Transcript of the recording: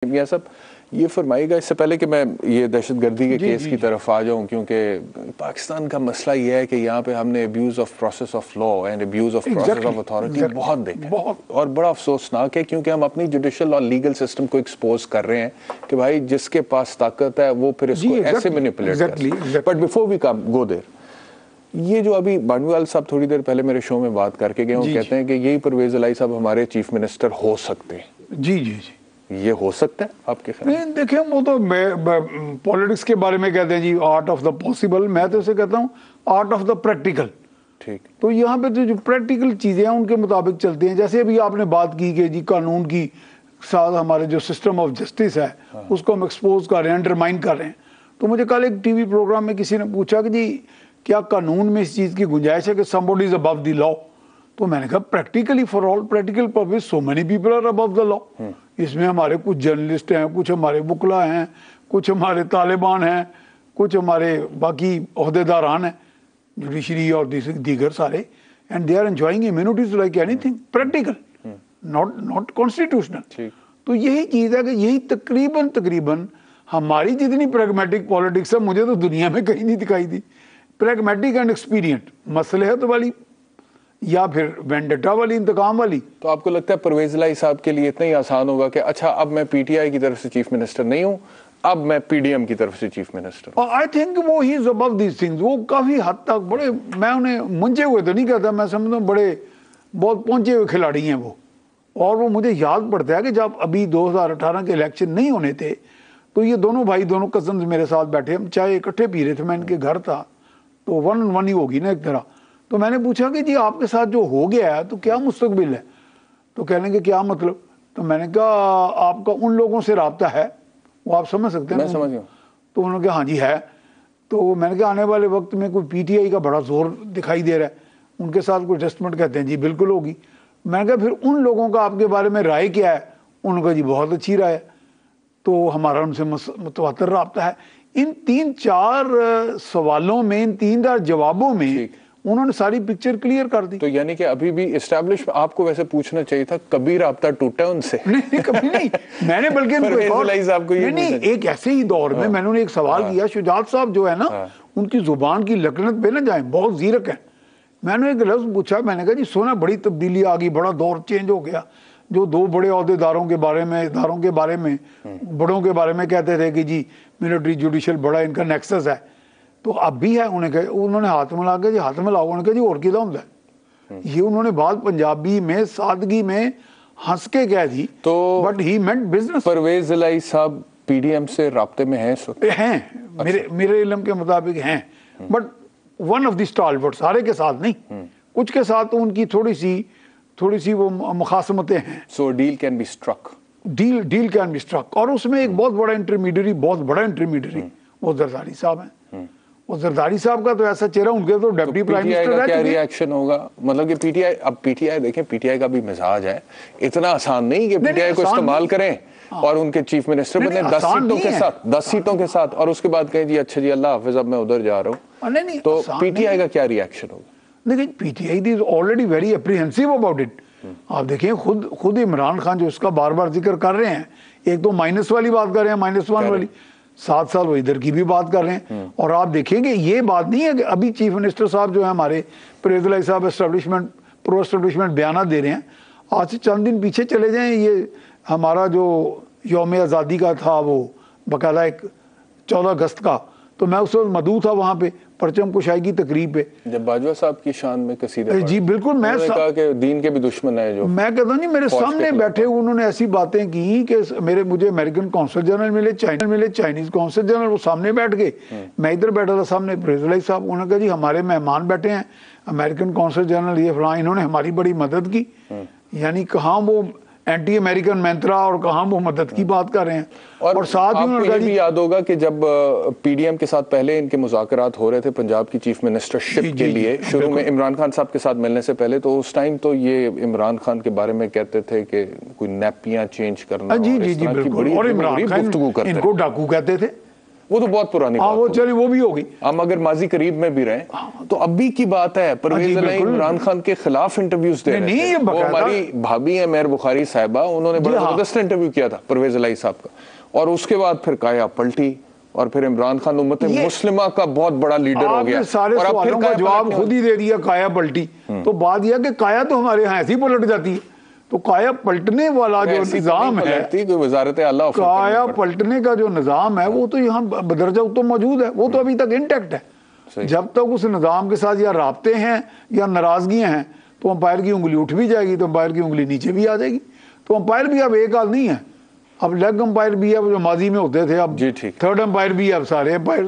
मियां साहब, ये फरमाइएगा इससे पहले कि मैं ये दहशतगर्दी के केस की तरफ आ जाऊं, क्योंकि पाकिस्तान का मसला ये है कि यहाँ पे हमने abuse of process of law and abuse of process of authority बहुत देखा है, और बड़ा अफसोसनाक है क्योंकि हम अपनी जुडिशल और लीगल सिस्टम को एक्सपोज कर रहे हैं कि भाई जिसके पास ताकत है वो फिर इसको ऐसे मैनिपुलेट कर। But before we come go there, ये जो अभी बानवीवाल साहब थोड़ी देर पहले मेरे शो में बात करके गए, वो कहते हैं कि यही परवेज इलाही साहब हमारे चीफ मिनिस्टर हो सकते हैं। जी जी जी, ये हो सकता है आपके ख्याल? नहीं देखिए, वो तो पॉलिटिक्स के बारे में कहते हैं जी आर्ट ऑफ द पॉसिबल, मैं तो इसे कहता हूँ आर्ट ऑफ द प्रैक्टिकल। ठीक, तो यहाँ पे तो जो प्रैक्टिकल चीजें हैं उनके मुताबिक चलती हैं। जैसे अभी आपने बात की कि जी कानून की साथ हमारे जो सिस्टम ऑफ जस्टिस है उसको हम एक्सपोज कर रहे हैं, अंडरमाइन कर रहे हैं। तो मुझे कल एक टीवी प्रोग्राम में किसी ने पूछा कि जी क्या कानून में इस चीज की गुंजाइश है कि somebody is above the law? तो मैंने कहा practically for all practical purpose so many people are above the law. इसमें हमारे कुछ जर्नलिस्ट हैं, कुछ हमारे बुकला हैं, कुछ हमारे तालिबान हैं, कुछ हमारे बाकी ओहदेदारान हैं, जुडिशरी और दीगर सारे, and they are enjoying immunities like anything practical, not constitutional. तो यही चीज है कि यही तकरीबन हमारी जितनी प्रैग्मेटिक पॉलिटिक्स है मुझे तो दुनिया में कहीं नहीं दिखाई दी। प्रैग्मेटिक एंड एक्सपीरियंट मसलहत वाली या फिर वेंडेटा वाली, इंतकाम वाली। तो आपको लगता है परवेज इलाही साहब के लिए इतना ही आसान होगा कि अच्छा अब मैं पीटीआई की तरफ से चीफ मिनिस्टर नहीं हूं, अब मैं पीडीएम की तरफ से चीफ मिनिस्टर? आई थिंक वो he is above these things. वो काफी हद तक बड़े, मैं उन्हें मुंझे हुए तो नहीं कहता, मैं समझता हूँ बड़े बहुत पहुंचे हुए खिलाड़ी हैं वो। और वो मुझे याद पड़ता है कि जब अभी 2018 के इलेक्शन नहीं होने थे तो ये दोनों भाई, दोनों कजन्स मेरे साथ बैठे, हम चाय इकट्ठे पी रहे थे, मैं इनके घर था, तो 1-on-1 ही होगी ना एक तरह। तो मैंने पूछा कि जी आपके साथ जो हो गया है तो क्या मुस्तकबिल है? तो कहने के क्या मतलब? तो मैंने कहा आपका उन लोगों से राब्ता है, वो आप समझ सकते हैं? मैं समझ गया। तो उन्होंने कहा हाँ जी है। तो मैंने कहा आने वाले वक्त में कोई पीटीआई का बड़ा जोर दिखाई दे रहा है, उनके साथ कोई एडजस्टमेंट? कहते हैं जी बिल्कुल होगी। मैंने कहा फिर उन लोगों का आपके बारे में राय क्या है? उनका जी बहुत अच्छी राय है। तो हमारा उनसे मुतवातर राब्ता है। इन 3-4 सवालों में, इन 3-4 जवाबों में उन्होंने सारी पिक्चर क्लियर कर दी। तो यानी कि अभी भी एस्टैब्लिश, आपको वैसे पूछना चाहिए था कभी राब्ता टूटा उनसे? नहीं कभी नहीं। मैंने बल्कि नहीं, एक ऐसे ही दौर में मैंने उन्हें एक सवाल किया, शुजात साहब जो है ना उनकी जुबान की लकनत पे ना जाए, बहुत जीरक है। मैंने एक लफ्ज पूछा, मैंने कहा जी सुना बड़ी तब्दीली आ गई, बड़ा दौर चेंज हो गया। जो 2 बड़े ओहदेदारों के बारे में, इदारों के बारे में, बड़ों के बारे में कहते थे कि जी मिलिट्री जुडिशल बड़ा इनका नेक्सस है, तो अब भी है। उन्होंने हाथ मिला के जी हाथ मिलाओ, उन्होंने कहा जी और किदा होता है। ये उन्होंने बात पंजाबी में सादगी में हंस के कह दी, तो but he meant business. Pervaiz Elahi साहब पीडीएम से राब्ते में हैं? अच्छा। मेरे इल्म के मुताबिक हैं, बट वन ऑफ द स्टालवर्ट, सारे के साथ नहीं, कुछ के साथ तो उनकी थोड़ी सी वो मुखासमतें हैं। So deal can be struck, deal can be struck. और उसमें एक बहुत बड़ा इंटरमीडियरी वो जरदारी साहब हैं। वो जरदारी साहब का तो ऐसा चेहरा, उनके तो डिप्टी प्राइम मिनिस्टर रह चुके। क्या रिएक्शन होगा? मतलब कि पीटीआई, अब पीटीआई देखें, पीटीआई का भी मिजाज है, इतना आसान नहीं कि पीटीआई को इस्तेमाल करें और उनके चीफ मिनिस्टर बने 10 सीटों के साथ और उसके बाद कहें जी अच्छा जी अल्लाह हाफिज अब मैं उधर जा रहा हूँ। तो पीटीआई का क्या रिएक्शन होगा? देखिए PTI is already very apprehensive about it. आप देखिए खुद इमरान खान जो इसका बार बार जिक्र कर रहे हैं, एक तो माइनस वाली बात कर रहे हैं, -1 वाली, 7 साल वो इधर की भी बात कर रहे हैं। और आप देखेंगे ये बात नहीं है कि अभी चीफ मिनिस्टर साहब जो है हमारे परवेज इलाही साहब प्रो एस्टेब्लिशमेंट बयान दे रहे हैं। आज से चंद दिन पीछे चले जाएं, ये हमारा जो यौम आज़ादी का था वो बाकायदा एक 14 अगस्त का, तो मैं उस वक्त मौजूद था वहाँ पे परचम कुशाई की तकरीब पे, जब बाजवा साहब की शान में कसीदे। जी बिल्कुल। मैं कहा कि दीन के भी दुश्मन है जो, मैं कहता नहीं, मेरे सामने बैठे उन्होंने ऐसी बातें की कि मुझे अमेरिकन कौंसल जनरल मिले, चाइनीज कौंसल जनरल, वो सामने बैठ गए, मैं इधर बैठा था सामने परवेज इलाही साहब। उन्होंने कहा जी हमारे मेहमान बैठे हैं अमेरिकन कौंसल जनरल ये फलां, इन्होंने हमारी बड़ी मदद की। यानी कहाँ वो एंटी अमेरिकन मंत्रा और कहाँ वो मदद की बात कर रहे हैं। और साथ ही आपको ये भी याद होगा कि जब पीडीएम के साथ पहले इनके मुज़ाकरात हो रहे थे पंजाब की चीफ मिनिस्टरशिप के लिए, शुरू में इमरान खान साहब के साथ मिलने से पहले, तो उस टाइम तो ये इमरान खान के बारे में कहते थे कि कोई नैपियां चेंज करना। जी बिल्कुल। और इमरान खान इनको डाकू कहते थे। वो तो बहुत पुरानी बात वो चलिए वो भी होगी। हम अगर माजी करीब में भी रहे तो अभी की बात है, परवेज इलाही इमरान खान के खिलाफ इंटरव्यूज दे रहे थे। वो हमारी भाभी है मेहर बुखारी साहिबा, उन्होंने बड़ा जबरदस्त इंटरव्यू किया था परवेज इलाही साहब का, और उसके बाद फिर काया पलटी और फिर इमरान खान उम्मत मुस्लिमा का बहुत बड़ा लीडर हो गया सारे और अब फिर का जवाब खुद ही दे दिया, काया पलटी। तो बात यह कि काया तो हमारे यहाँ ऐसी पलट जाती है, तो काया पलटने वाला जो निजाम है, वजारत आला काया पलटने का जो निजाम है वो तो यहाँ बदरजा तो मौजूद है, वो तो अभी तक इंटैक्ट है। जब तक उस निजाम के साथ या राब्ते हैं या नाराजगियां हैं तो अंपायर की उंगली उठ भी जाएगी, तो अंपायर की उंगली नीचे भी आ जाएगी। तो अंपायर भी अब एक हाल नहीं है, अब लेग अंपायर भी है जो माजी में होते थे, अब थर्ड अंपायर भी है, अब सारे अंपायर